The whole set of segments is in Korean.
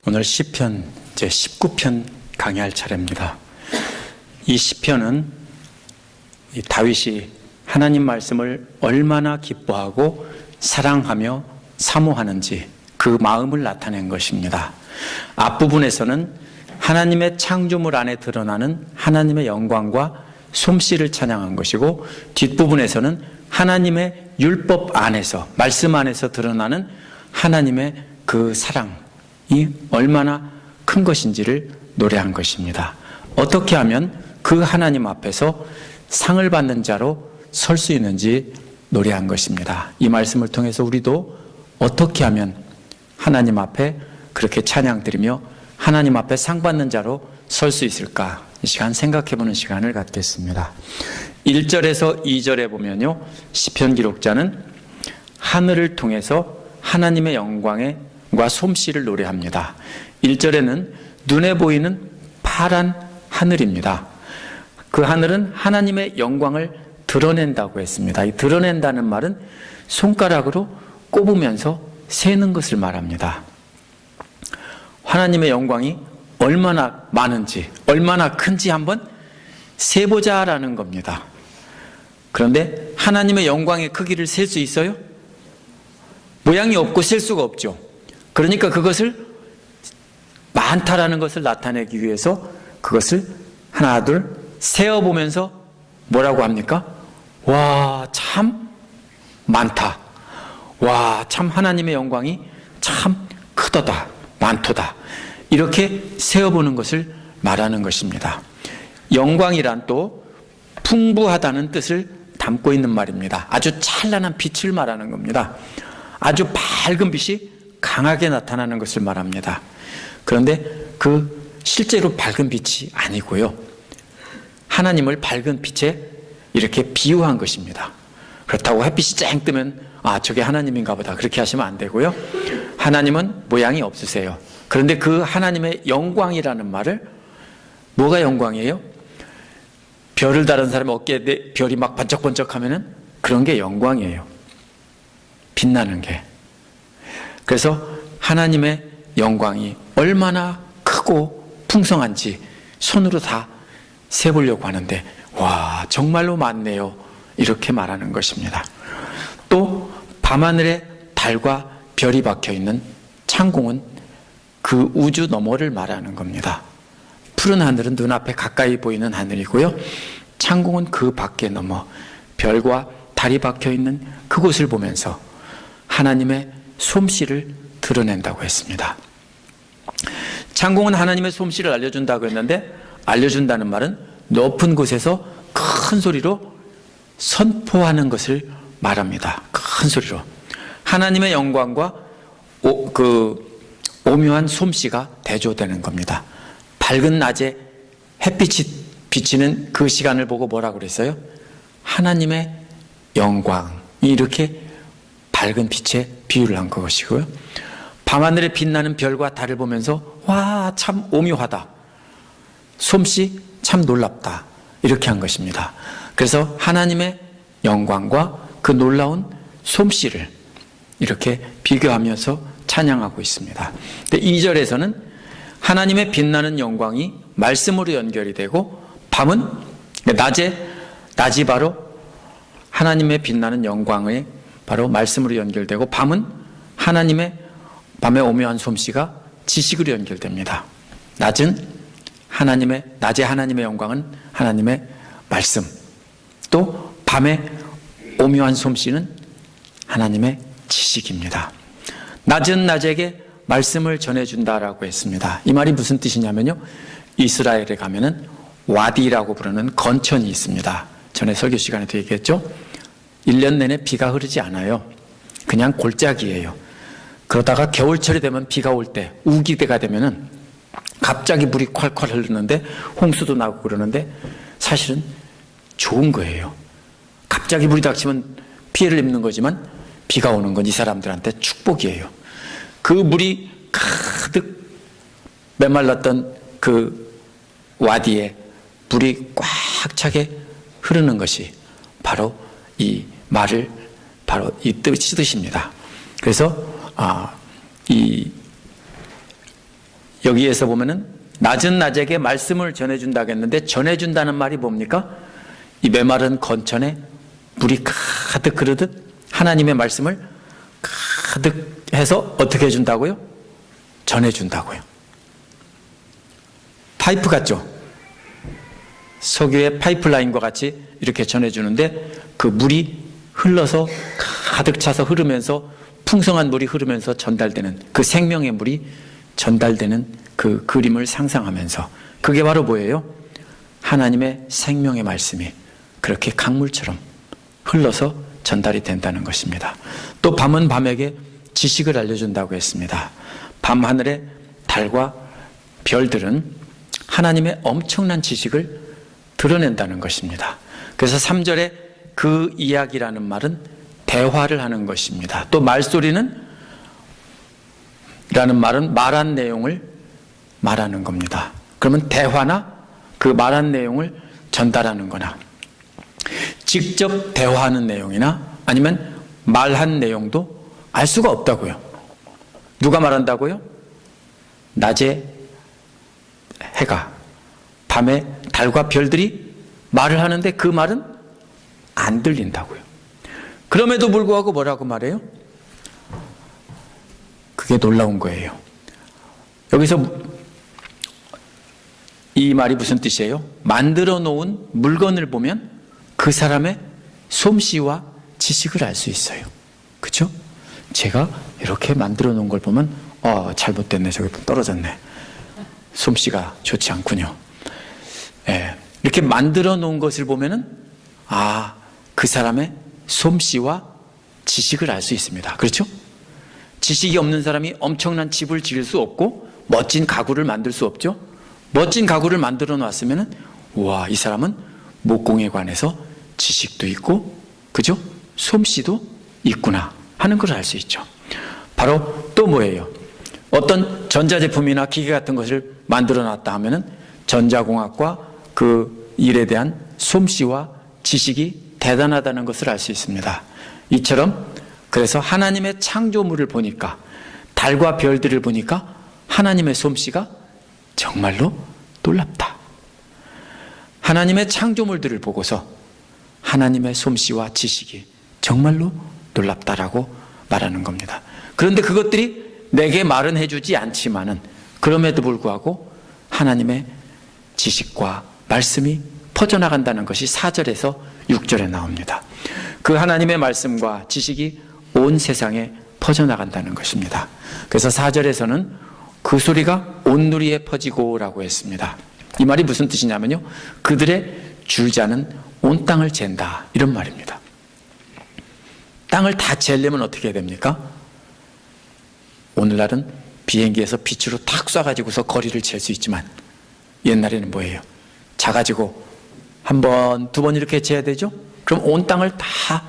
오늘 시편 제 19편 강의할 차례입니다. 이 시편은 다윗이 하나님 말씀을 얼마나 기뻐하고 사랑하며 사모하는지 그 마음을 나타낸 것입니다. 앞부분에서는 하나님의 창조물 안에 드러나는 하나님의 영광과 솜씨를 찬양한 것이고, 뒷부분에서는 하나님의 율법 안에서, 말씀 안에서 드러나는 하나님의 그 사랑이 얼마나 큰 것인지를 노래한 것입니다. 어떻게 하면 그 하나님 앞에서 상을 받는 자로 설 수 있는지 노래한 것입니다. 이 말씀을 통해서 우리도 어떻게 하면 하나님 앞에 그렇게 찬양 드리며 하나님 앞에 상 받는 자로 설 수 있을까, 이 시간 생각해보는 시간을 갖겠습니다. 1절에서 2절에 보면요, 시편 기록자는 하늘을 통해서 하나님의 영광과 솜씨를 노래합니다. 1절에는 눈에 보이는 파란 하늘입니다. 그 하늘은 하나님의 영광을 드러낸다고 했습니다. 이 드러낸다는 말은 손가락으로 꼽으면서 세는 것을 말합니다. 하나님의 영광이 얼마나 많은지, 얼마나 큰지 한번 세보자라는 겁니다. 그런데 하나님의 영광의 크기를 셀 수 있어요? 모양이 없고 셀 수가 없죠. 그러니까 그것을 많다라는 것을 나타내기 위해서 그것을 하나 둘 세어보면서 뭐라고 합니까? 와, 참 많다. 와, 참 하나님의 영광이 참 크도다, 많도다. 이렇게 세어보는 것을 말하는 것입니다. 영광이란 또 풍부하다는 뜻을 담고 있는 말입니다. 아주 찬란한 빛을 말하는 겁니다. 아주 밝은 빛이 강하게 나타나는 것을 말합니다. 그런데 그 실제로 밝은 빛이 아니고요, 하나님을 밝은 빛에 이렇게 비유한 것입니다. 그렇다고 햇빛이 쨍 뜨면 저게 하나님인가 보다, 그렇게 하시면 안 되고요. 하나님은 모양이 없으세요. 그런데 그 하나님의 영광이라는 말을, 뭐가 영광이에요? 별을 다른 사람 어깨에 별이 막 번쩍번쩍 하면은 그런 게 영광이에요. 빛나는 게. 그래서 하나님의 영광이 얼마나 크고 풍성한지 손으로 다 세보려고 하는데, 와, 정말로 많네요, 이렇게 말하는 것입니다. 또 밤하늘에 달과 별이 박혀있는 창공은 그 우주 너머를 말하는 겁니다. 푸른 하늘은 눈앞에 가까이 보이는 하늘이고요, 창공은 그 밖에 넘어 별과 달이 박혀있는 그곳을 보면서 하나님의 솜씨를 드러낸다고 했습니다. 창공은 하나님의 솜씨를 알려준다고 했는데, 알려준다는 말은 높은 곳에서 큰 소리로 선포하는 것을 말합니다. 큰 소리로 하나님의 영광과 오묘한 솜씨가 대조되는 겁니다. 밝은 낮에 햇빛이 비치는 그 시간을 보고 뭐라고 그랬어요? 하나님의 영광이 이렇게 밝은 빛에 비유를 한 것이고요, 밤하늘에 빛나는 별과 달을 보면서 와, 참 오묘하다, 솜씨 참 놀랍다, 이렇게 한 것입니다. 그래서 하나님의 영광과 그 놀라운 솜씨를 이렇게 비교하면서 찬양하고 있습니다. 2절에서는 하나님의 빛나는 영광이 말씀으로 연결이 되고, 밤은 낮이 바로 하나님의 빛나는 영광의 바로 말씀으로 연결되고, 밤은 밤의 오묘한 솜씨가 지식으로 연결됩니다. 낮에 하나님의 영광은 하나님의 말씀, 또 밤의 오묘한 솜씨는 하나님의 지식입니다. 낮은 낮에게 말씀을 전해준다라고 했습니다. 이 말이 무슨 뜻이냐면요, 이스라엘에 가면은 와디라고 부르는 건천이 있습니다. 전에 설교 시간에도 얘기했죠. 1년 내내 비가 흐르지 않아요. 그냥 골짜기예요. 그러다가 겨울철이 되면 비가 올 때, 우기때가 되면은 갑자기 물이 콸콸 흐르는데 홍수도 나고 그러는데 사실은 좋은 거예요. 갑자기 물이 닥치면 피해를 입는 거지만 비가 오는 건 이 사람들한테 축복이에요. 그 물이 가득 메말랐던 그 와디에 물이 꽉 차게 흐르는 것이 바로 이 말을, 바로 이 뜻입니다. 그래서 이 여기에서 보면은 낮은 낮에게 말씀을 전해준다고 했는데 전해준다는 말이 뭡니까? 이 메마른 건천에 물이 가득 흐르듯 하나님의 말씀을 가득 해서 어떻게 해준다고요? 전해준다고요. 파이프 같죠? 석유의 파이프라인과 같이 이렇게 전해주는데 그 물이 흘러서 가득 차서 흐르면서 풍성한 물이 흐르면서 전달되는 그 생명의 물이 전달되는 그 그림을 상상하면서 그게 바로 뭐예요? 하나님의 생명의 말씀이 그렇게 강물처럼 흘러서 전달이 된다는 것입니다. 또 밤은 밤에게 지식을 알려준다고 했습니다. 밤하늘의 달과 별들은 하나님의 엄청난 지식을 드러낸다는 것입니다. 그래서 3절에 그 이야기라는 말은 대화를 하는 것입니다. 또 말소리는 라는 말은 말한 내용을 말하는 겁니다. 그러면 대화나 그 말한 내용을 전달하는 거나 직접 대화하는 내용이나 아니면 말한 내용도 알 수가 없다고요. 누가 말한다고요? 낮에 해가, 밤에 달과 별들이 말을 하는데 그 말은 안 들린다고요. 그럼에도 불구하고 뭐라고 말해요? 그게 놀라운 거예요. 여기서 이 말이 무슨 뜻이에요? 만들어 놓은 물건을 보면 그 사람의 솜씨와 지식을 알 수 있어요. 그렇죠? 제가 이렇게 만들어 놓은 걸 보면 잘못됐네, 저기 떨어졌네, 솜씨가 좋지 않군요. 예, 이렇게 만들어 놓은 것을 보면은 그 사람의 솜씨와 지식을 알 수 있습니다. 그렇죠? 지식이 없는 사람이 엄청난 집을 지을 수 없고 멋진 가구를 만들 수 없죠. 멋진 가구를 만들어 놨으면은 우와, 이 사람은 목공에 관해서 지식도 있고, 그죠? 솜씨도 있구나 하는 걸 알 수 있죠. 바로 또 뭐예요? 어떤 전자제품이나 기계 같은 것을 만들어 놨다 하면은 전자공학과 그 일에 대한 솜씨와 지식이 대단하다는 것을 알 수 있습니다. 이처럼 그래서 하나님의 창조물을 보니까, 달과 별들을 보니까 하나님의 솜씨가 정말로 놀랍다. 하나님의 창조물들을 보고서 하나님의 솜씨와 지식이 정말로 놀랍다라고 말하는 겁니다. 그런데 그것들이 내게 말은 해주지 않지만은 그럼에도 불구하고 하나님의 지식과 말씀이 퍼져나간다는 것이 4절에서 6절에 나옵니다. 그 하나님의 말씀과 지식이 온 세상에 퍼져나간다는 것입니다. 그래서 4절에서는 그 소리가 온 누리에 퍼지고 라고 했습니다. 이 말이 무슨 뜻이냐면요, 그들의 줄자는 온 땅을 잰다, 이런 말입니다. 땅을 다 재려면 어떻게 해야 됩니까? 오늘날은 비행기에서 빛으로 탁 쏴가지고서 거리를 잴 수 있지만 옛날에는 뭐예요? 자가지고 한 번, 두 번 이렇게 재야 되죠? 그럼 온 땅을 다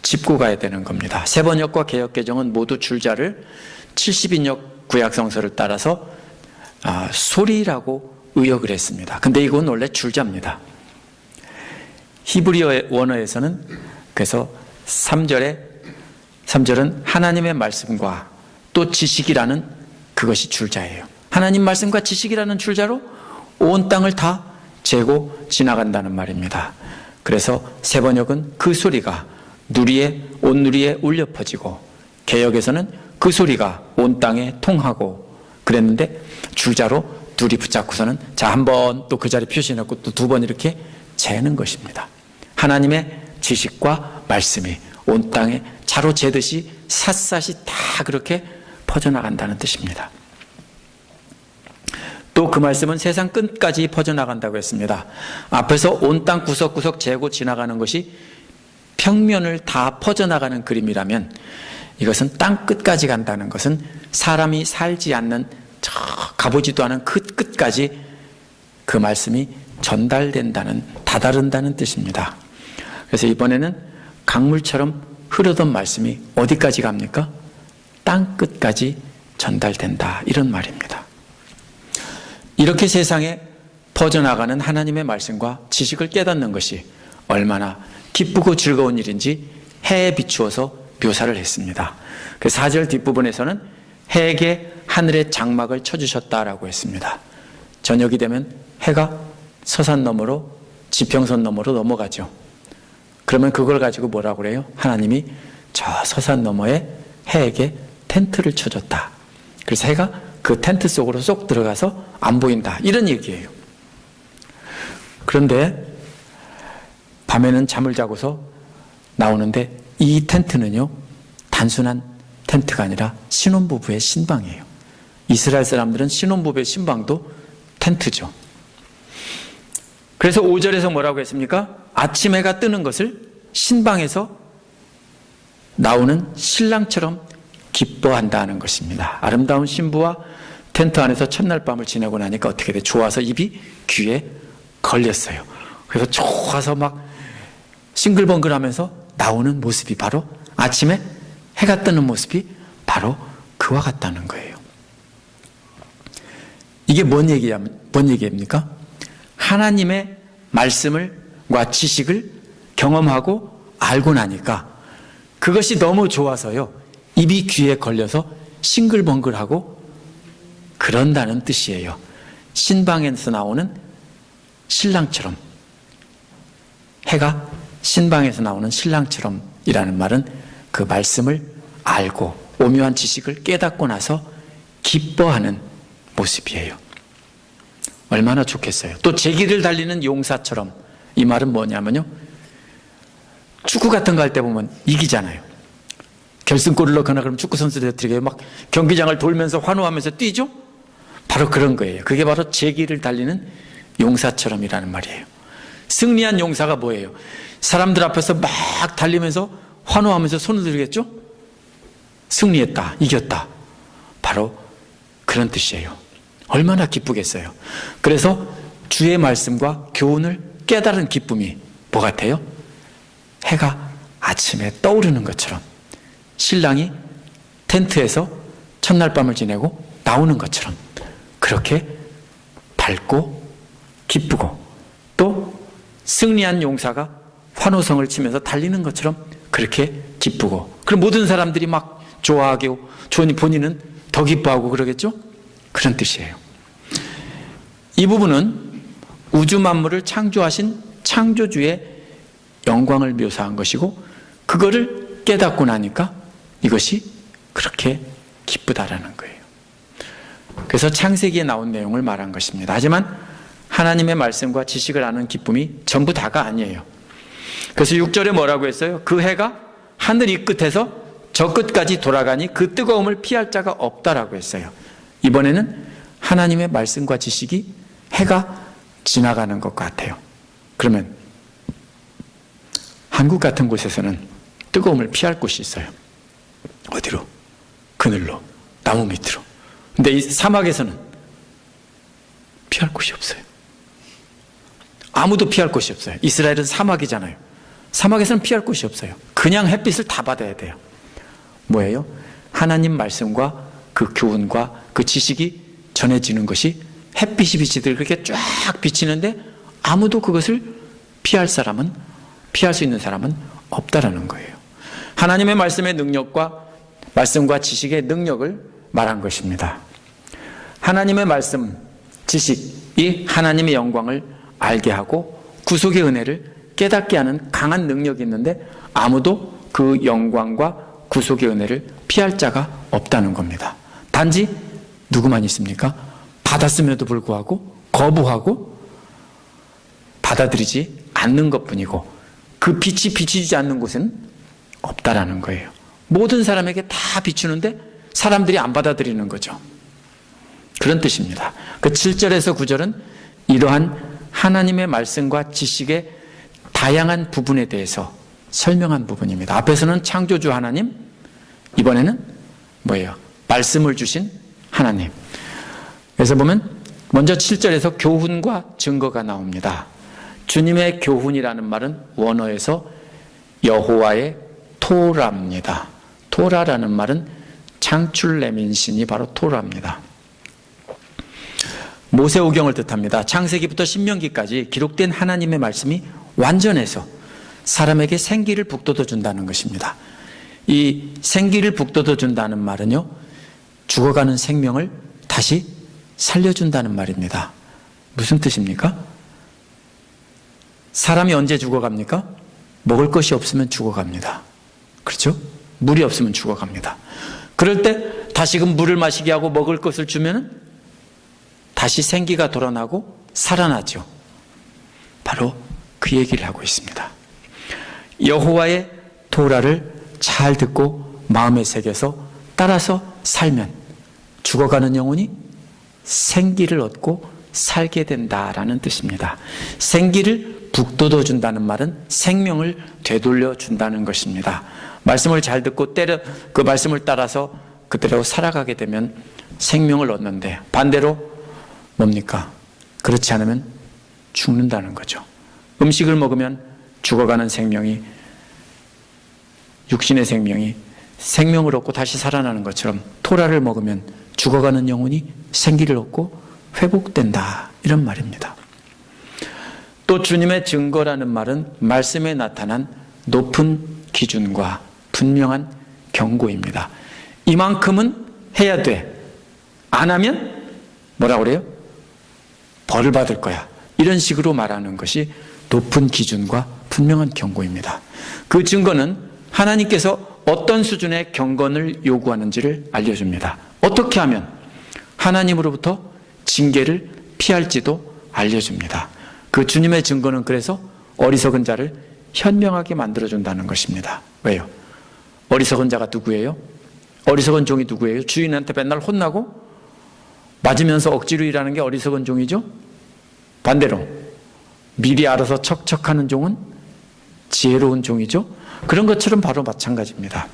짚고 가야 되는 겁니다. 세번역과 개역개정은 모두 줄자를 70인역 구약성서를 따라서 소리라고 의역을 했습니다. 근데 이건 원래 줄자입니다. 히브리어 원어에서는 그래서 3절은 하나님의 말씀과 또 지식이라는 그것이 줄자예요. 하나님 말씀과 지식이라는 줄자로 온 땅을 다 재고 지나간다는 말입니다. 그래서 세번역은 그 소리가 온 누리에 울려 퍼지고, 개역에서는 그 소리가 온 땅에 통하고 그랬는데 줄자로 둘이 붙잡고서는 자, 한 번 또 그 자리 표시해놓고 또 두 번 이렇게 재는 것입니다. 하나님의 지식과 말씀이 온 땅에 자로 재듯이 샅샅이 다 그렇게 퍼져나간다는 뜻입니다. 또 그 말씀은 세상 끝까지 퍼져나간다고 했습니다. 앞에서 온 땅 구석구석 재고 지나가는 것이 평면을 다 퍼져나가는 그림이라면, 이것은 땅 끝까지 간다는 것은 사람이 살지 않는 저 가보지도 않은 그 끝까지 그 말씀이 전달된다는, 다다른다는 뜻입니다. 그래서 이번에는 강물처럼 흐르던 말씀이 어디까지 갑니까? 땅 끝까지 전달된다, 이런 말입니다. 이렇게 세상에 퍼져나가는 하나님의 말씀과 지식을 깨닫는 것이 얼마나 기쁘고 즐거운 일인지 해에 비추어서 묘사를 했습니다. 그 4절 뒷부분에서는 해에게 하늘의 장막을 쳐주셨다라고 했습니다. 저녁이 되면 해가 서산 너머로 지평선 너머로 넘어가죠. 그러면 그걸 가지고 뭐라고 그래요? 하나님이 저 서산 너머에 해에게 텐트를 쳐줬다. 그래서 해가 그 텐트 속으로 쏙 들어가서 안 보인다. 이런 얘기예요. 그런데 밤에는 잠을 자고서 나오는데 이 텐트는요, 단순한 텐트가 아니라 신혼부부의 신방이에요. 이스라엘 사람들은 신혼부부의 신방도 텐트죠. 그래서 5절에서 뭐라고 했습니까? 아침 해가 뜨는 것을 신방에서 나오는 신랑처럼 기뻐한다는 것입니다. 아름다운 신부와 텐트 안에서 첫날 밤을 지내고 나니까 어떻게 돼? 좋아서 입이 귀에 걸렸어요. 그래서 좋아서 막 싱글벙글하면서 나오는 모습이 바로 아침에 해가 뜨는 모습이 바로 그와 같다는 거예요. 이게 뭔 얘기입니까? 하나님의 말씀과 지식을 경험하고 알고 나니까 그것이 너무 좋아서요, 입이 귀에 걸려서 싱글벙글하고 그런다는 뜻이에요. 신방에서 나오는 신랑처럼, 해가 신방에서 나오는 신랑처럼 이라는 말은 그 말씀을 알고 오묘한 지식을 깨닫고 나서 기뻐하는 모습이에요. 얼마나 좋겠어요. 또 제기를 달리는 용사처럼, 이 말은 뭐냐면요, 축구 같은 거 할 때 보면 이기잖아요. 결승골을 넣거나 그러면 축구 선수들 어떻게 막 경기장을 돌면서 환호하면서 뛰죠? 바로 그런 거예요. 그게 바로 제기를 달리는 용사처럼이라는 말이에요. 승리한 용사가 뭐예요? 사람들 앞에서 막 달리면서 환호하면서 손을 들겠죠? 승리했다, 이겼다. 바로 그런 뜻이에요. 얼마나 기쁘겠어요. 그래서 주의 말씀과 교훈을 깨달은 기쁨이 뭐 같아요? 해가 아침에 떠오르는 것처럼, 신랑이 텐트에서 첫날 밤을 지내고 나오는 것처럼 그렇게 밝고 기쁘고, 또 승리한 용사가 환호성을 치면서 달리는 것처럼 그렇게 기쁘고, 그럼 모든 사람들이 막 좋아하고 본인은 더 기뻐하고 그러겠죠? 그런 뜻이에요. 이 부분은 우주 만물을 창조하신 창조주의 영광을 묘사한 것이고, 그거를 깨닫고 나니까 이것이 그렇게 기쁘다라는 거예요. 그래서 창세기에 나온 내용을 말한 것입니다. 하지만 하나님의 말씀과 지식을 아는 기쁨이 전부 다가 아니에요. 그래서 6절에 뭐라고 했어요? 그 해가 하늘 이 끝에서 저 끝까지 돌아가니 그 뜨거움을 피할 자가 없다라고 했어요. 이번에는 하나님의 말씀과 지식이 해가 지나가는 것 같아요. 그러면 한국 같은 곳에서는 뜨거움을 피할 곳이 있어요. 어디로? 그늘로, 나무 밑으로. 근데 이 사막에서는 피할 곳이 없어요. 아무도 피할 곳이 없어요. 이스라엘은 사막이잖아요. 사막에서는 피할 곳이 없어요. 그냥 햇빛을 다 받아야 돼요. 뭐예요? 하나님 말씀과 그 교훈과 그 지식이 전해지는 것이 햇빛이 비치듯 그렇게 쫙 비치는데 아무도 그것을 피할 수 있는 사람은 없다라는 거예요. 하나님의 말씀의 능력과 말씀과 지식의 능력을 말한 것입니다. 하나님의 말씀, 지식이 하나님의 영광을 알게 하고 구속의 은혜를 깨닫게 하는 강한 능력이 있는데 아무도 그 영광과 구속의 은혜를 피할 자가 없다는 겁니다. 단지 누구만 있습니까? 받았음에도 불구하고 거부하고 받아들이지 않는 것뿐이고, 그 빛이 비치지 않는 곳은 없다라는 거예요. 모든 사람에게 다 비추는데 사람들이 안 받아들이는 거죠. 그런 뜻입니다. 그 7절에서 9절은 이러한 하나님의 말씀과 지식의 다양한 부분에 대해서 설명한 부분입니다. 앞에서는 창조주 하나님, 이번에는 뭐예요? 말씀을 주신 하나님. 그래서 보면 먼저 7절에서 교훈과 증거가 나옵니다. 주님의 교훈이라는 말은 원어에서 여호와의 토라입니다. 토라라는 말은 창출레민신이 바로 토라입니다. 모세오경을 뜻합니다. 창세기부터 신명기까지 기록된 하나님의 말씀이 완전해서 사람에게 생기를 북돋워 준다는 것입니다. 이 생기를 북돋워 준다는 말은요, 죽어가는 생명을 다시 살려준다는 말입니다. 무슨 뜻입니까? 사람이 언제 죽어갑니까? 먹을 것이 없으면 죽어갑니다. 그렇죠? 물이 없으면 죽어갑니다. 그럴 때 다시금 물을 마시게 하고 먹을 것을 주면 다시 생기가 돌아나고 살아나죠. 바로 그 얘기를 하고 있습니다. 여호와의 토라를 잘 듣고 마음에 새겨서 따라서 살면 죽어가는 영혼이 생기를 얻고 살게 된다라는 뜻입니다. 생기를 북돋워 준다는 말은 생명을 되돌려 준다는 것입니다. 말씀을 잘 듣고 그 말씀을 따라서 그대로 살아가게 되면 생명을 얻는데, 반대로 뭡니까? 그렇지 않으면 죽는다는 거죠. 음식을 먹으면 죽어가는 생명이, 육신의 생명이 생명을 얻고 다시 살아나는 것처럼 토라를 먹으면 죽어가는 영혼이 생기를 얻고 회복된다, 이런 말입니다. 또 주님의 증거라는 말은 말씀에 나타난 높은 기준과 분명한 경고입니다. 이만큼은 해야 돼. 안 하면 뭐라고 그래요? 벌을 받을 거야. 이런 식으로 말하는 것이 높은 기준과 분명한 경고입니다. 그 증거는 하나님께서 어떤 수준의 경건을 요구하는지를 알려줍니다. 어떻게 하면 하나님으로부터 징계를 피할지도 알려줍니다. 그 주님의 증거는 그래서 어리석은 자를 현명하게 만들어준다는 것입니다. 왜요? 어리석은 자가 누구예요? 어리석은 종이 누구예요? 주인한테 맨날 혼나고 맞으면서 억지로 일하는 게 어리석은 종이죠? 반대로 미리 알아서 척척하는 종은 지혜로운 종이죠? 그런 것처럼 바로 마찬가지입니다.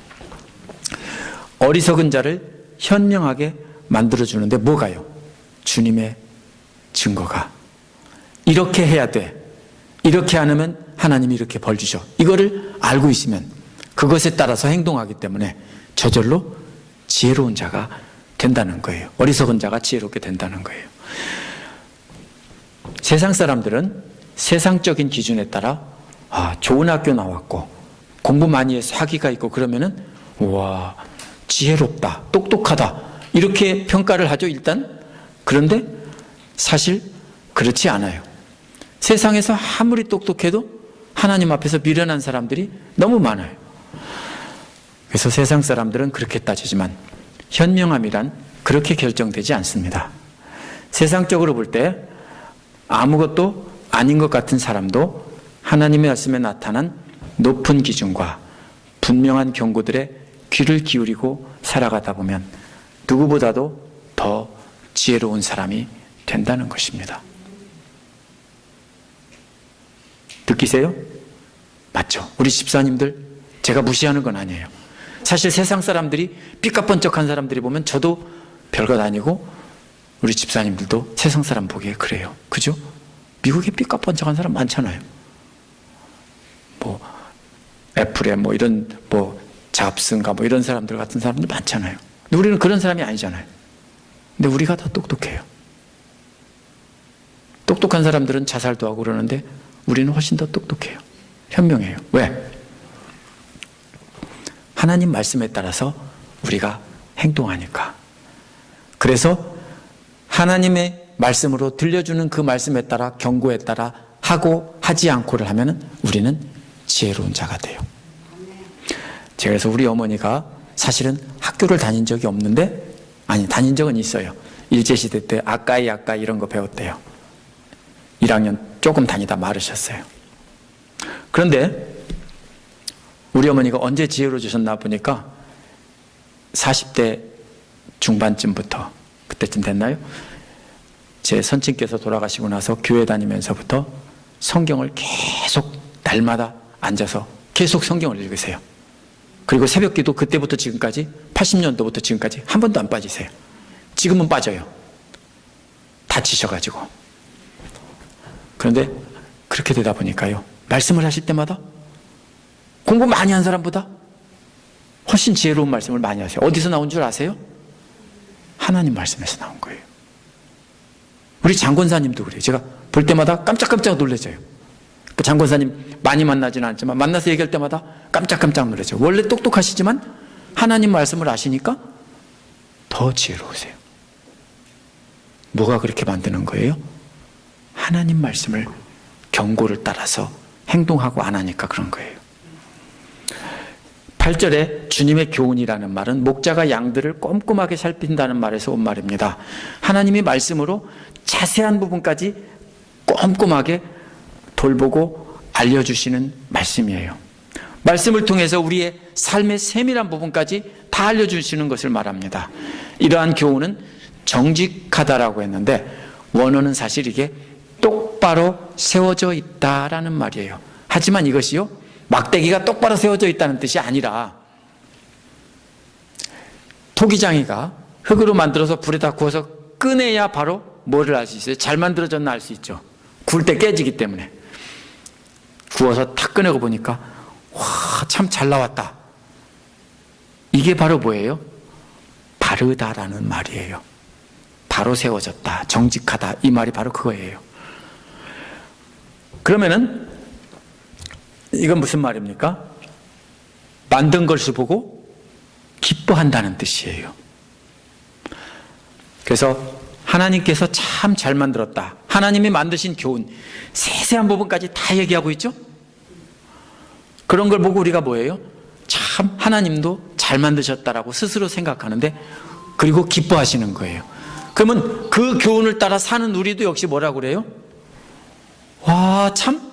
어리석은 자를 현명하게 만들어주는데 뭐가요? 주님의 증거가. 이렇게 해야 돼. 이렇게 안 하면 하나님이 이렇게 벌 주셔. 이거를 알고 있으면 그것에 따라서 행동하기 때문에 저절로 지혜로운 자가 된다는 거예요. 어리석은 자가 지혜롭게 된다는 거예요. 세상 사람들은 세상적인 기준에 따라 좋은 학교 나왔고 공부 많이 해서 학위가 있고 그러면은 우와, 지혜롭다, 똑똑하다, 이렇게 평가를 하죠, 일단. 그런데 사실 그렇지 않아요. 세상에서 아무리 똑똑해도 하나님 앞에서 미련한 사람들이 너무 많아요. 그래서 세상 사람들은 그렇게 따지지만 현명함이란 그렇게 결정되지 않습니다. 세상적으로 볼 때 아무것도 아닌 것 같은 사람도 하나님의 말씀에 나타난 높은 기준과 분명한 경고들에 귀를 기울이고 살아가다 보면 누구보다도 더 지혜로운 사람이 된다는 것입니다. 느끼세요? 맞죠? 우리 집사님들 제가 무시하는 건 아니에요. 사실 세상 사람들이 삐까뻔쩍한 사람들이 보면 저도 별것 아니고 우리 집사님들도 세상 사람 보기에 그래요. 그죠? 미국에 삐까뻔쩍한 사람 많잖아요. 애플에 이런 잡스인가 이런 사람들 같은 사람들 많잖아요. 근데 우리는 그런 사람이 아니잖아요. 근데 우리가 더 똑똑해요. 똑똑한 사람들은 자살도 하고 그러는데 우리는 훨씬 더 똑똑해요. 현명해요. 왜? 하나님 말씀에 따라서 우리가 행동하니까. 그래서 하나님의 말씀으로 들려주는 그 말씀에 따라 경고에 따라 하고 하지 않고를 하면 우리는 지혜로운 자가 돼요. 제가 그래서 우리 어머니가 사실은 학교를 다닌 적이 없는데, 다닌 적은 있어요. 일제시대 때 아까이 이런 거 배웠대요. 1학년 조금 다니다 말으셨어요. 그런데 우리 어머니가 언제 지혜로워지셨나 보니까 40대 중반쯤부터, 그때쯤 됐나요? 제 선친께서 돌아가시고 나서 교회 다니면서부터 성경을 계속 날마다 앉아서 계속 성경을 읽으세요. 그리고 새벽기도 그때부터 지금까지 80년도부터 지금까지 한 번도 안 빠지세요. 지금은 빠져요. 다치셔가지고. 그런데 그렇게 되다 보니까요, 말씀을 하실 때마다 공부 많이 한 사람보다 훨씬 지혜로운 말씀을 많이 하세요. 어디서 나온 줄 아세요? 하나님 말씀에서 나온 거예요. 우리 장권사님도 그래요. 제가 볼 때마다 깜짝깜짝 놀라져요. 그 장권사님 많이 만나지는 않지만 만나서 얘기할 때마다 깜짝깜짝 놀라죠. 원래 똑똑하시지만 하나님 말씀을 아시니까 더 지혜로우세요. 뭐가 그렇게 만드는 거예요? 하나님 말씀을 경고를 따라서 행동하고 안 하니까 그런 거예요. 8절에 주님의 교훈이라는 말은 목자가 양들을 꼼꼼하게 살핀다는 말에서 온 말입니다. 하나님이 말씀으로 자세한 부분까지 꼼꼼하게 돌보고 알려주시는 말씀이에요. 말씀을 통해서 우리의 삶의 세밀한 부분까지 다 알려주시는 것을 말합니다. 이러한 교훈은 정직하다라고 했는데 원어는 사실 이게 똑바로 세워져 있다라는 말이에요. 하지만 이것이요, 막대기가 똑바로 세워져 있다는 뜻이 아니라 토기장이가 흙으로 만들어서 불에다 구워서 꺼내야 바로 뭐를 알 수 있어요? 잘 만들어졌나 알 수 있죠. 구울 때 깨지기 때문에. 구워서 탁 꺼내고 보니까 와, 참 잘 나왔다. 이게 바로 뭐예요? 바르다라는 말이에요. 바로 세워졌다, 정직하다, 이 말이 바로 그거예요. 그러면은 이건 무슨 말입니까? 만든 것을 보고 기뻐한다는 뜻이에요. 그래서 하나님께서 참 잘 만들었다, 하나님이 만드신 교훈 세세한 부분까지 다 얘기하고 있죠. 그런 걸 보고 우리가 뭐예요? 참 하나님도 잘 만드셨다라고 스스로 생각하는데, 그리고 기뻐하시는 거예요. 그러면 그 교훈을 따라 사는 우리도 역시 뭐라고 그래요? 와, 참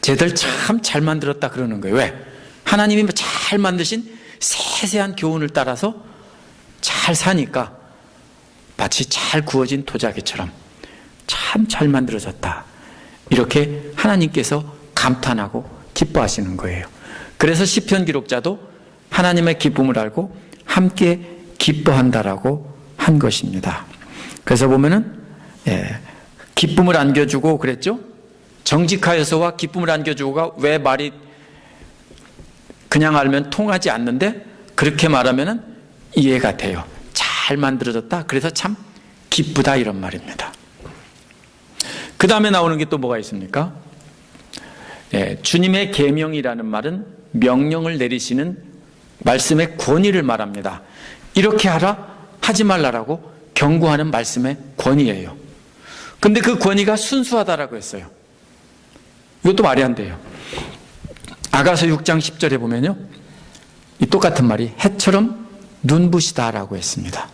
쟤들 참 잘 만들었다 그러는 거예요. 왜? 하나님이 잘 만드신 세세한 교훈을 따라서 잘 사니까 마치 잘 구워진 도자기처럼 참 잘 만들어졌다, 이렇게 하나님께서 감탄하고 기뻐하시는 거예요. 그래서 시편 기록자도 하나님의 기쁨을 알고 함께 기뻐한다라고 한 것입니다. 그래서 보면은 기쁨을 안겨주고 그랬죠. 정직하여서와 기쁨을 안겨주고가 왜 말이 그냥 알면 통하지 않는데 그렇게 말하면은 이해가 돼요. 잘 만들어졌다, 그래서 참 기쁘다, 이런 말입니다. 그 다음에 나오는 게 또 뭐가 있습니까? 주님의 계명이라는 말은 명령을 내리시는 말씀의 권위를 말합니다. 이렇게 하라, 하지 말라라고 경고하는 말씀의 권위예요. 근데 그 권위가 순수하다라고 했어요. 이것도 말이 안 돼요. 아가서 6장 10절에 보면요, 이 똑같은 말이 해처럼 눈부시다라고 했습니다.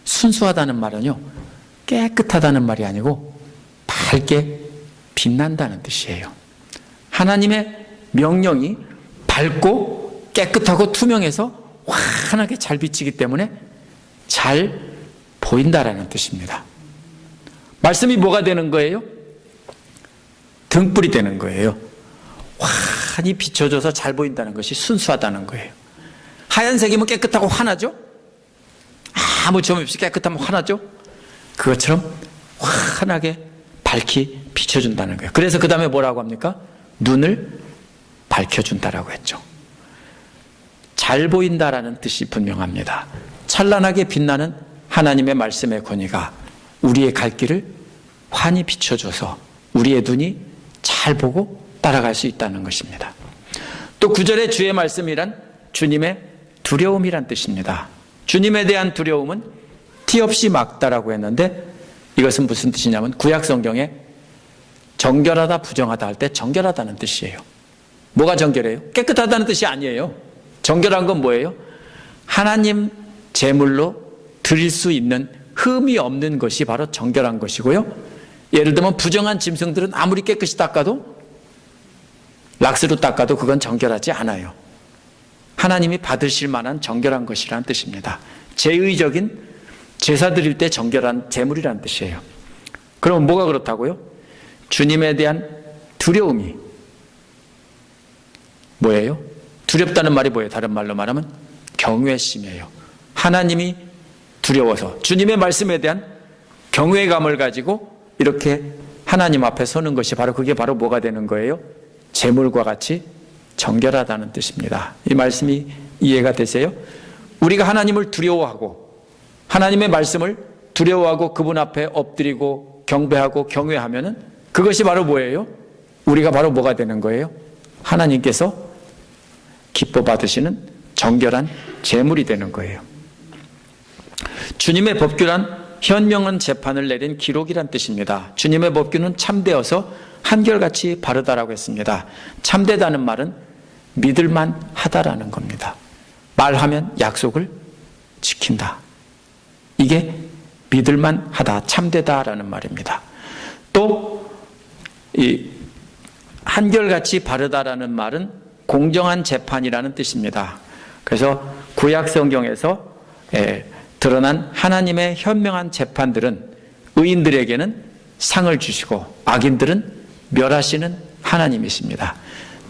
순수하다는 말은요, 깨끗하다는 말이 아니고 밝게 빛난다는 뜻이에요. 하나님의 명령이 밝고 깨끗하고 투명해서 환하게 잘 비치기 때문에 잘 보인다라는 뜻입니다. 말씀이 뭐가 되는 거예요? 등불이 되는 거예요. 환히 비춰줘서 잘 보인다는 것이 순수하다는 거예요. 하얀색이면 깨끗하고 환하죠? 아무 점 없이 깨끗하면 환하죠? 그것처럼 환하게 밝히 비춰준다는 거예요. 그래서 그 다음에 뭐라고 합니까? 눈을 밝혀준다라고 했죠. 잘 보인다라는 뜻이 분명합니다. 찬란하게 빛나는 하나님의 말씀의 권위가 우리의 갈 길을 환히 비춰줘서 우리의 눈이 잘 보고 따라갈 수 있다는 것입니다. 또 9절의 주의 말씀이란 주님의 두려움이란 뜻입니다. 주님에 대한 두려움은 티 없이 막다라고 했는데, 이것은 무슨 뜻이냐면 구약 성경에 정결하다, 부정하다 할 때 정결하다는 뜻이에요. 뭐가 정결해요? 깨끗하다는 뜻이 아니에요. 정결한 건 뭐예요? 하나님 제물로 드릴 수 있는 흠이 없는 것이 바로 정결한 것이고요. 예를 들면 부정한 짐승들은 아무리 깨끗이 닦아도, 락스로 닦아도 그건 정결하지 않아요. 하나님이 받으실 만한 정결한 것이라는 뜻입니다. 제의적인 제사 드릴 때 정결한 제물이라는 뜻이에요. 그럼 뭐가 그렇다고요? 주님에 대한 두려움이 뭐예요? 두렵다는 말이 뭐예요? 다른 말로 말하면 경외심이에요. 하나님이 두려워서 주님의 말씀에 대한 경외감을 가지고 이렇게 하나님 앞에 서는 것이 바로, 그게 바로 뭐가 되는 거예요? 제물과 같이 정결하다는 뜻입니다. 이 말씀이 이해가 되세요? 우리가 하나님을 두려워하고 하나님의 말씀을 두려워하고 그분 앞에 엎드리고 경배하고 경외하면은 그것이 바로 뭐예요? 우리가 바로 뭐가 되는 거예요? 하나님께서 기뻐 받으시는 정결한 제물이 되는 거예요. 주님의 법규란 현명한 재판을 내린 기록이란 뜻입니다. 주님의 법규는 참되어서 한결같이 바르다라고 했습니다. 참되다는 말은 믿을만 하다라는 겁니다. 말하면 약속을 지킨다. 이게 믿을만 하다, 참되다라는 말입니다. 또 이 한결같이 바르다라는 말은 공정한 재판이라는 뜻입니다. 그래서 구약 성경에서 드러난 하나님의 현명한 재판들은 의인들에게는 상을 주시고 악인들은 멸하시는 하나님이십니다.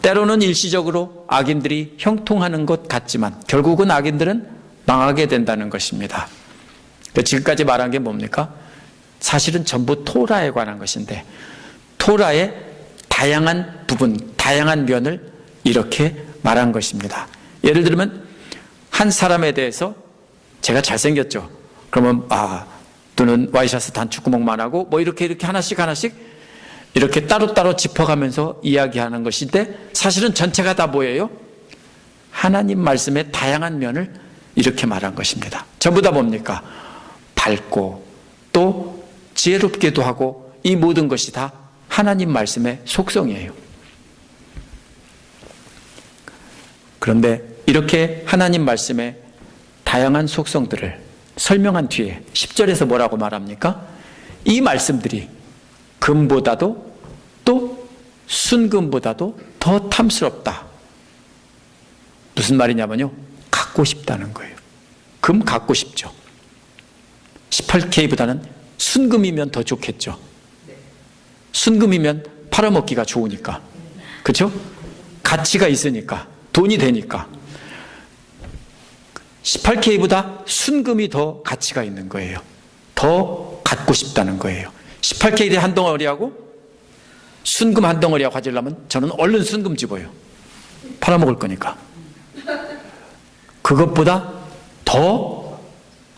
때로는 일시적으로 악인들이 형통하는 것 같지만 결국은 악인들은 망하게 된다는 것입니다. 지금까지 말한 게 뭡니까? 사실은 전부 토라에 관한 것인데 토라의 다양한 부분, 다양한 면을 이렇게 말한 것입니다. 예를 들면 한 사람에 대해서 제가 잘생겼죠. 그러면 눈은 와이셔츠 단추구멍만 하고 뭐 이렇게 하나씩 이렇게 따로따로 짚어가면서 이야기하는 것인데 사실은 전체가 다 뭐예요? 하나님 말씀의 다양한 면을 이렇게 말한 것입니다. 전부 다 뭡니까? 밝고 또 지혜롭기도 하고 이 모든 것이 다 하나님 말씀의 속성이에요. 그런데 이렇게 하나님 말씀의 다양한 속성들을 설명한 뒤에 10절에서 뭐라고 말합니까? 이 말씀들이 금보다도 또 순금보다도 더 탐스럽다. 무슨 말이냐면요, 갖고 싶다는 거예요. 금 갖고 싶죠. 18K보다는 순금이면 더 좋겠죠. 순금이면 팔아먹기가 좋으니까, 그렇죠? 가치가 있으니까, 돈이 되니까. 18K보다 순금이 더 가치가 있는 거예요. 더 갖고 싶다는 거예요. 18K 한 덩어리하고 순금 한 덩어리하고 가지려면 저는 얼른 순금 집어요. 팔아먹을 거니까. 그것보다 더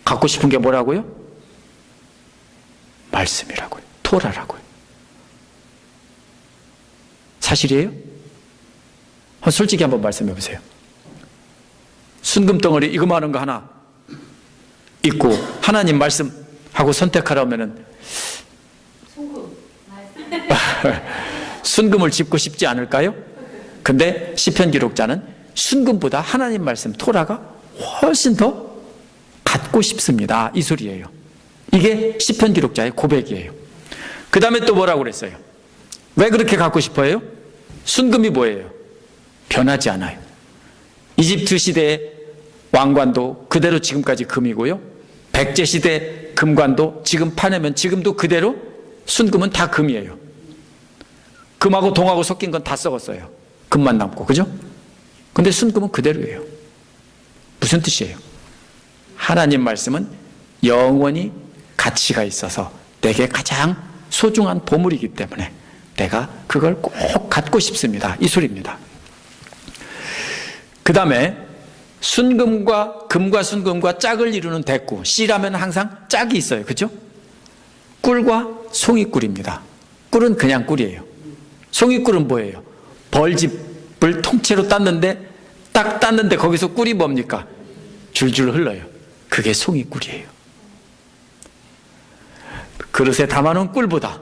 갖고 싶은 게 뭐라고요? 말씀이라고요. 토라라고요. 사실이에요? 솔직히 한번 말씀해 보세요. 순금 덩어리 이거만한 거 하나 있고 하나님 말씀하고 선택하라면은 순금을 짚고 싶지 않을까요? 근데 시편 기록자는 순금보다 하나님 말씀 토라가 훨씬 더 갖고 싶습니다. 이 소리예요. 이게 시편 기록자의 고백이에요. 그 다음에 또 뭐라고 그랬어요? 왜 그렇게 갖고 싶어요? 순금이 뭐예요? 변하지 않아요. 이집트 시대의 왕관도 그대로 지금까지 금이고요. 백제 시대 금관도 지금 파내면 지금도 그대로 순금은 다 금이에요. 금하고 동하고 섞인 건 다 썩었어요. 금만 남고, 그죠? 근데 순금은 그대로예요. 무슨 뜻이에요? 하나님 말씀은 영원히 가치가 있어서 내게 가장 소중한 보물이기 때문에 내가 그걸 꼭 갖고 싶습니다. 이 소리입니다. 그 다음에 순금과 금과 순금과 짝을 이루는 대구, 씨라면 항상 짝이 있어요. 그죠? 꿀과 송이꿀입니다. 꿀은 그냥 꿀이에요. 송이꿀은 뭐예요? 벌집을 통째로 땄는데 딱 땄는데 거기서 꿀이 뭡니까? 줄줄 흘러요. 그게 송이꿀이에요. 그릇에 담아놓은 꿀보다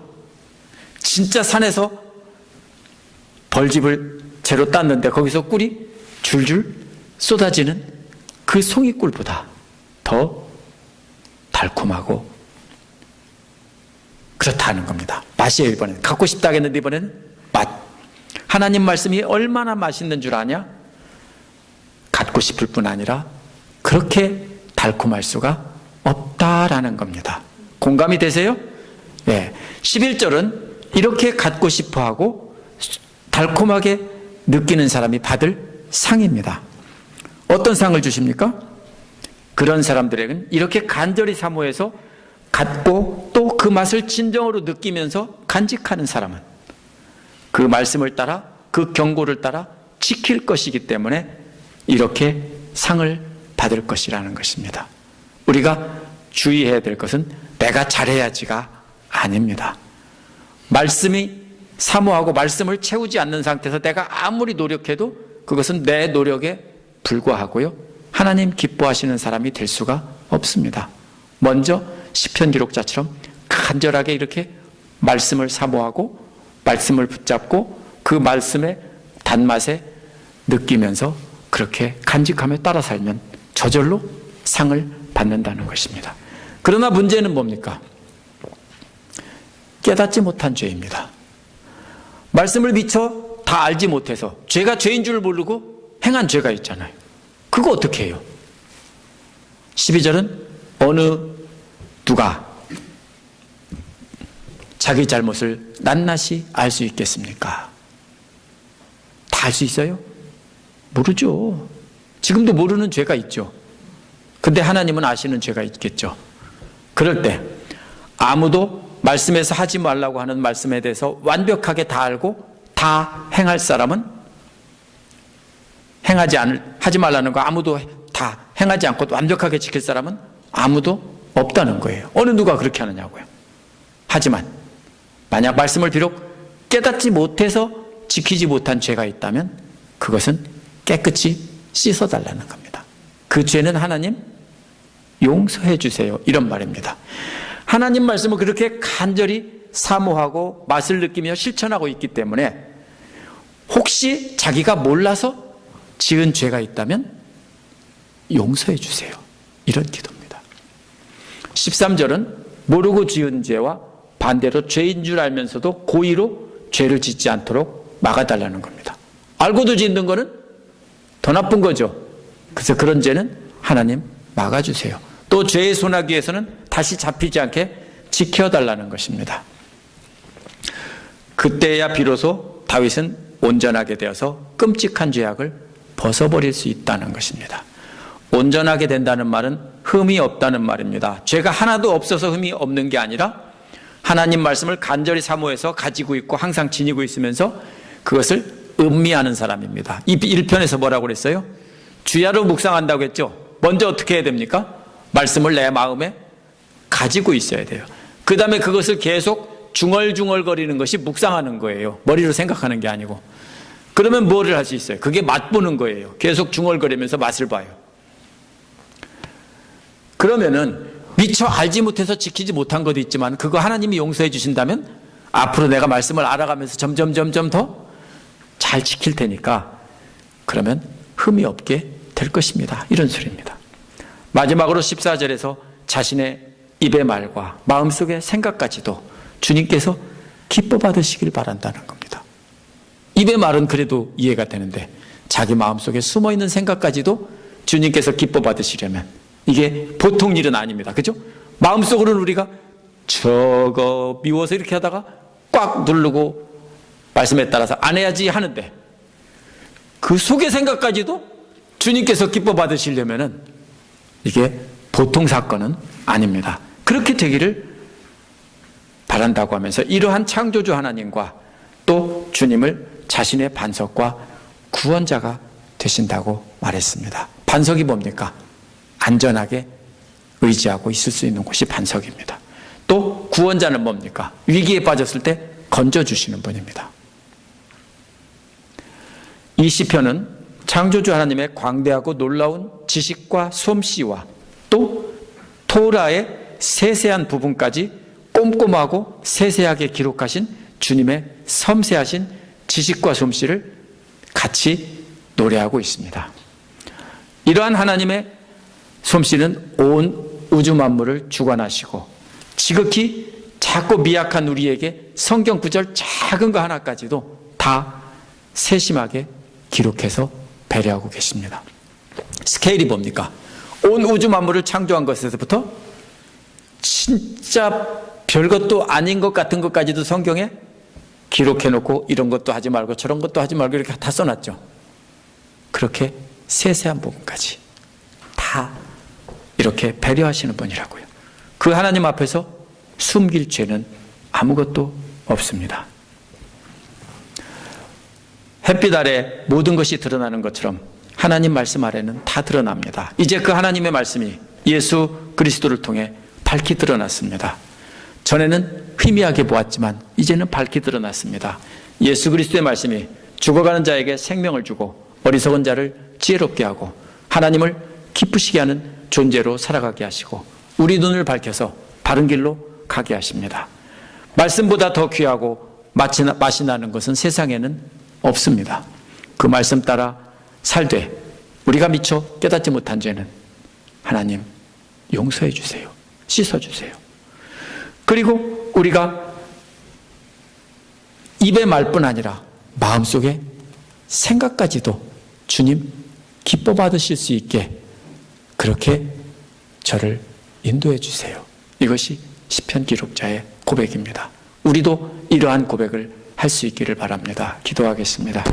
진짜 산에서 벌집을 채로 땄는데 거기서 꿀이 줄줄 쏟아지는 그 송이꿀보다 더 달콤하고 그렇다는 겁니다. 맛이에요. 이번에는 갖고 싶다 하겠는데 이번에는 맛. 하나님 말씀이 얼마나 맛있는 줄 아냐? 갖고 싶을 뿐 아니라 그렇게 달콤할 수가 없다라는 겁니다. 공감이 되세요? 네. 11절은 이렇게 갖고 싶어하고 달콤하게 느끼는 사람이 받을 상입니다. 어떤 상을 주십니까? 그런 사람들에게는 이렇게 간절히 사모해서 갖고 또 그 맛을 진정으로 느끼면서 간직하는 사람은 그 말씀을 따라 그 경고를 따라 지킬 것이기 때문에 이렇게 상을 받을 것이라는 것입니다. 우리가 주의해야 될 것은 내가 잘해야지가 아닙니다. 말씀이 사모하고 말씀을 채우지 않는 상태에서 내가 아무리 노력해도 그것은 내 노력에 불과하고요. 하나님 기뻐하시는 사람이 될 수가 없습니다. 먼저 시편 기록자처럼 간절하게 이렇게 말씀을 사모하고 말씀을 붙잡고 그 말씀의 단맛에 느끼면서 그렇게 간직하며 따라 살면 저절로 상을 받는다는 것입니다. 그러나 문제는 뭡니까? 깨닫지 못한 죄입니다. 말씀을 미처 다 알지 못해서 죄가 죄인 줄 모르고 행한 죄가 있잖아요. 그거 어떻게 해요? 12절은 어느 누가 자기 잘못을 낱낱이 알 수 있겠습니까? 다 알 수 있어요? 모르죠. 지금도 모르는 죄가 있죠. 근데 하나님은 아시는 죄가 있겠죠. 그럴 때 아무도 말씀에서 하지 말라고 하는 말씀에 대해서 완벽하게 다 알고 다 행할 사람은 하지 말라는 거 아무도 다 행하지 않고 완벽하게 지킬 사람은 아무도 없다는 거예요. 어느 누가 그렇게 하느냐고요. 하지만 만약 말씀을 비록 깨닫지 못해서 지키지 못한 죄가 있다면 그것은 깨끗이 씻어달라는 겁니다. 그 죄는 하나님 용서해 주세요. 이런 말입니다. 하나님 말씀을 그렇게 간절히 사모하고 맛을 느끼며 실천하고 있기 때문에 혹시 자기가 몰라서 지은 죄가 있다면 용서해 주세요. 이런 기도입니다. 13절은 모르고 지은 죄와 반대로 죄인 줄 알면서도 고의로 죄를 짓지 않도록 막아달라는 겁니다. 알고도 짓는 거는 더 나쁜 거죠. 그래서 그런 죄는 하나님 막아주세요. 또 죄의 소나기에서는 다시 잡히지 않게 지켜달라는 것입니다. 그때야 비로소 다윗은 온전하게 되어서 끔찍한 죄악을 벗어버릴 수 있다는 것입니다. 온전하게 된다는 말은 흠이 없다는 말입니다. 죄가 하나도 없어서 흠이 없는 게 아니라 하나님 말씀을 간절히 사모해서 가지고 있고 항상 지니고 있으면서 그것을 음미하는 사람입니다. 이 1편에서 뭐라고 그랬어요? 주야로 묵상한다고 했죠. 먼저 어떻게 해야 됩니까? 말씀을 내 마음에 가지고 있어야 돼요. 그 다음에 그것을 계속 중얼중얼거리는 것이 묵상하는 거예요. 머리로 생각하는 게 아니고. 그러면 뭐를 할 수 있어요? 그게 맛보는 거예요. 계속 중얼거리면서 맛을 봐요. 그러면은 미처 알지 못해서 지키지 못한 것도 있지만 그거 하나님이 용서해 주신다면 앞으로 내가 말씀을 알아가면서 점점 더 잘 지킬 테니까 그러면 흠이 없게 될 것입니다. 이런 소리입니다. 마지막으로 14절에서 자신의 입의 말과 마음속의 생각까지도 주님께서 기뻐 받으시길 바란다는 겁니다. 입의 말은 그래도 이해가 되는데 자기 마음속에 숨어있는 생각까지도 주님께서 기뻐 받으시려면 이게 보통 일은 아닙니다. 그죠? 마음속으로는 우리가 저거 미워서 이렇게 하다가 꽉 누르고 말씀에 따라서 안 해야지 하는데 그 속의 생각까지도 주님께서 기뻐 받으시려면은 이게 보통 사건은 아닙니다. 그렇게 되기를 바란다고 하면서 이러한 창조주 하나님과 또 주님을 자신의 반석과 구원자가 되신다고 말했습니다. 반석이 뭡니까? 안전하게 의지하고 있을 수 있는 곳이 반석입니다. 또 구원자는 뭡니까? 위기에 빠졌을 때 건져주시는 분입니다. 이 시편은 창조주 하나님의 광대하고 놀라운 지식과 솜씨와 또 토라의 세세한 부분까지 꼼꼼하고 세세하게 기록하신 주님의 섬세하신 지식과 솜씨를 같이 노래하고 있습니다. 이러한 하나님의 솜씨는 온 우주 만물을 주관하시고 지극히 작고 미약한 우리에게 성경 구절 작은 거 하나까지도 다 세심하게 기록해서 배려하고 계십니다. 스케일이 뭡니까? 온 우주 만물을 창조한 것에서부터 진짜 별것도 아닌 것 같은 것까지도 성경에 기록해놓고 이런 것도 하지 말고 저런 것도 하지 말고 이렇게 다 써놨죠. 그렇게 세세한 부분까지 다 이렇게 배려하시는 분이라고요. 그 하나님 앞에서 숨길 죄는 아무것도 없습니다. 햇빛 아래 모든 것이 드러나는 것처럼 하나님 말씀 아래는 다 드러납니다. 이제 그 하나님의 말씀이 예수 그리스도를 통해 밝히 드러났습니다. 전에는 희미하게 보았지만 이제는 밝히 드러났습니다. 예수 그리스도의 말씀이 죽어가는 자에게 생명을 주고 어리석은 자를 지혜롭게 하고 하나님을 기쁘시게 하는 존재로 살아가게 하시고 우리 눈을 밝혀서 바른 길로 가게 하십니다. 말씀보다 더 귀하고 맛이 나는 것은 세상에는 없습니다. 그 말씀 따라 살되 우리가 미처 깨닫지 못한 죄는 하나님 용서해 주세요. 씻어 주세요. 그리고 우리가 입의 말뿐 아니라 마음속에 생각까지도 주님 기뻐 받으실 수 있게 그렇게 저를 인도해 주세요. 이것이 시편 기록자의 고백입니다. 우리도 이러한 고백을 할 수 있기를 바랍니다. 기도하겠습니다.